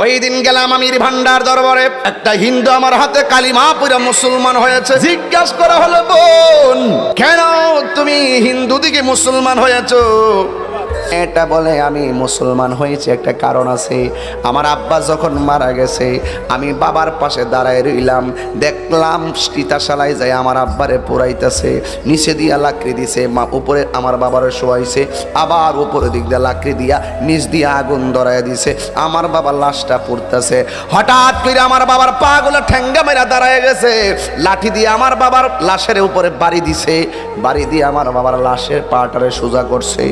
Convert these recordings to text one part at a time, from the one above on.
ওই দিন গেলাম আমির ভান্ডার দরবারে, একটা হিন্দু আমার হাতে কালিমা পড়ে মুসলমান হয়েছে। জিজ্ঞাসা করা হলো, বোন কেন তুমি হিন্দু দিকে মুসলমান হয়েছো? এটা বলে আমি মুসলমান হয়েছি একটা কারণ আছে। আমার আব্বা যখন মারা গেছে আমি বাবার পাশে দাঁড়ায় রইলাম, দেখলাম চিতাশালায় যায় আমার আব্বারে পোড়াইতেছে, নিচে দিয়া লাকড়ি দিছে, উপরে আমার বাবারে শোয়াইছে, আবার উপরে দিক দিয়ে লাকড়ি দিয়া নিচ দিয়া আগুন ধরায় দিছে, আমার বাবার লাশটা পুড়তেছে। হঠাৎ করে আমার বাবার পা গুলো ঠেঙ্গা মেরা দাঁড়ায় গেছে, লাঠি দিয়ে আমার বাবার লাশের উপরে বাড়ি দিছে, বাড়ি দিয়ে আমার বাবার লাশের পাটারে সোজা করছে।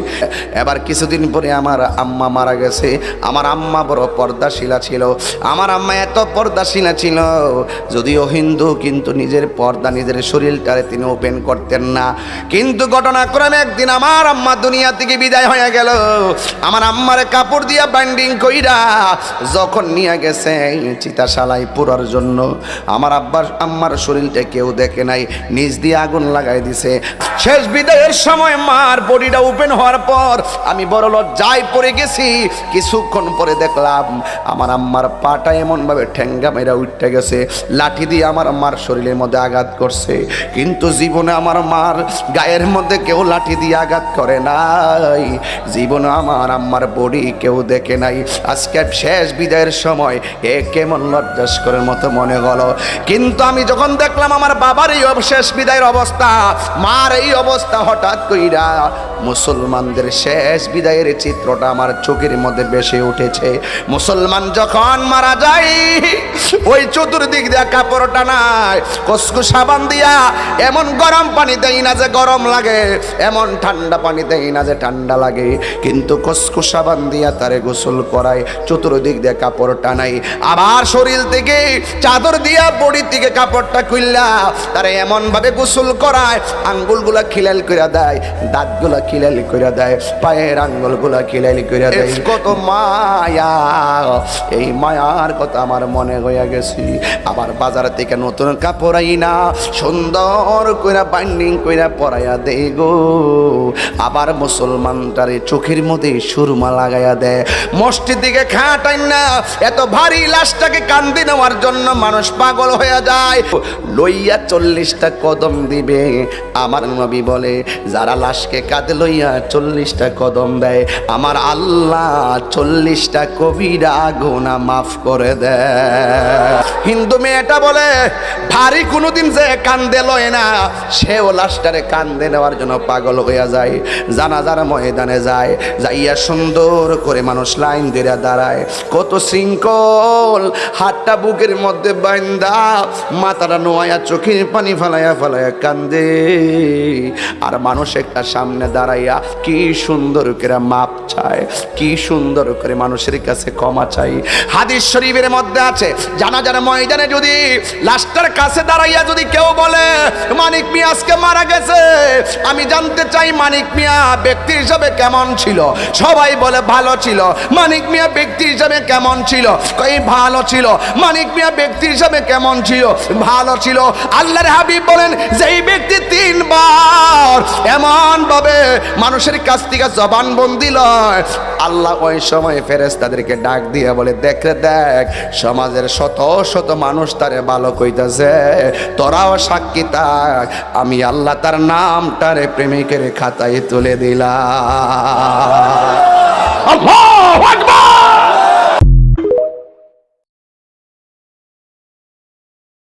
এবার কিছুদিন পরে আমার আম্মা মারা গেছে। আমার আম্মা বড় পর্দাশীলা ছিল, আমার আম্মা এত পর্দাশীলা ছিল, যদিও হিন্দু কিন্তু নিজের পর্দা নিজের শরীরটারে তিনি ওপেন করতেন না। কিন্তু ঘটনাক্রমে একদিন আমার আম্মা দুনিয়া থেকে বিদায় হয়ে গেল। আমার আম্মারে কাপড় দিয়া বাইন্ডিং কইরা যখন নিয়ে গেছে চিতাশালায় পুরার জন্য, আমার আম্মার শরীরটা কেউ দেখে নাই, নিজ দিয়ে আগুন লাগাই দিছে। শেষ বিদায়ের সময় মার বডিটা ওপেন হওয়ার পর আমি বড় লজ্জায় পড়ে গেছি। কিছুক্ষণ পরে দেখলাম আমার আম্মার পাটা এমন ভাবে ঠেঙ্গা মেরা উঠে গেছে, লাঠি দিয়ে আমার আম্মার শরীরের মধ্যে আঘাত করছে। কিন্তু জীবনে আমার মার গায়ের মধ্যে কেউ লাঠি দিয়ে আঘাত করে নাই, জীবনে আমার আম্মার বডি কেউ দেখে নাই। আজকে শেষ বিদায়ের সময় এ কেমন লজ্জাস্করের মতো মনে হলো। কিন্তু আমি যখন দেখলাম আমার বাবার এই শেষ বিদায়ের অবস্থা, মার এই অবস্থা, হঠাৎ কইরা মুসলমানদের শেষ বিদায়ের চিত্রটা আমার চোখের মধ্যে ভেসে উঠেছে। মুসলমান যখন মারা যায় ওই চতুর্দিক দিয়া কাপড় টানায়, কসকু সাবান দিয়া এমন গরম পানি দেই না যে গরম লাগে, এমন ঠান্ডা পানি দেই না যে ঠান্ডা লাগে, কিন্তু কসকু সাবান দিয়া তারে গোসল করায়, চতুর্দিক দিয়ে কাপড় টানাই, আবার শরীর থেকে চাদর দিয়া বডি থেকে কাপড়টা খুললা তারে এমন ভাবে গোসল করায়, আঙ্গুলগুলা খিলাল করে দেয়, দাঁতগুলা খিলাল করে দেয়, পায়ের আঙ্গুলগুলা খিলাল করে দেয়। কত মায়া, এই মায়ার কথা আমার মনে হয়ে গেছি। আবার বাজার থেকে নতুন কাপড় আইনা সুন্দর কইরা বাইন্ডিং কইরা পরাইয়া দেই গো। আবার মুসলমানটারে চোখের মধ্যে সুরমা লাগাইয়া দেয়। মসজিদ দিকে খাটাই না, এত ভারী লাশটাকে কান্দি নেওয়ার জন্য মানুষ পাগল হয়ে যায়। লইয়া 40টা কদম দিবে। আমার নবী বলে যারা লাশকে কাঁধে লইয়া 40টা কদম দেয় আমার আল্লাহ 40টা কবিরা গুনাহ মাফ করে দেয়। হিন্দু মেয়েটা বলে ভারী কোনোদিন যে কান্দে লয় না, সেও লাশটারে কান্দে নেওয়ার জন্য পাগল হইয়া যায়। জানাজার ময়দানে যায়, যাইয়া সুন্দর করে মানুষ লাইন দিয়ে দাঁড়ায়, কত শৃঙ্খল, হাতটা বুকের মধ্যে বাইন্দা, মাথাটা নোয়া চোখের পানি ফালাইয়া ফালাইয়া কান্দে। আর মানুষ একটা সামনে দাঁড়াইয়া কি সুন্দর করে মাপ চায়, কি সুন্দর করে মানুষের কাছে ক্ষমা চাই। হাদিস শরীফের মধ্যে আছে জানাজার ময়দানে যদি লাশটার কাছে দাঁড়াইয়া যদি কেউ বলে মানিক মিয়া আজকে মারা গেছে, আমি জানতে চাই মানিক মিয়া ব্যক্তি হিসাবে কেমন ছিল? সবাই বলে ভালো ছিল। মানিক মিয়া ব্যক্তি হিসাবে কেমন ছিল? কই ভালো ছিল। মানিক মিয়া ব্যক্তি হিসাবে কেমন ছিল? ভালো ছিল। আল্লাহর হাবিব বলেন যেই ব্যক্তি 3 বার এমন ভাবে মানুষের কাছ থেকে জবানবন্দি লয়, আল্লাহ ওই সময় ফেরেশতাদেরকে ডাক দিয়ে বলে দেখ রে দেখ, সমাজের শত শত মানুষ তারে ভালো কইতাছে, তোরাও সাক্ষী থাক, আমি আল্লাহ তার নামটারে প্রেমিকের খাতায় তুলে দিলাম। আল্লাহু আকবার।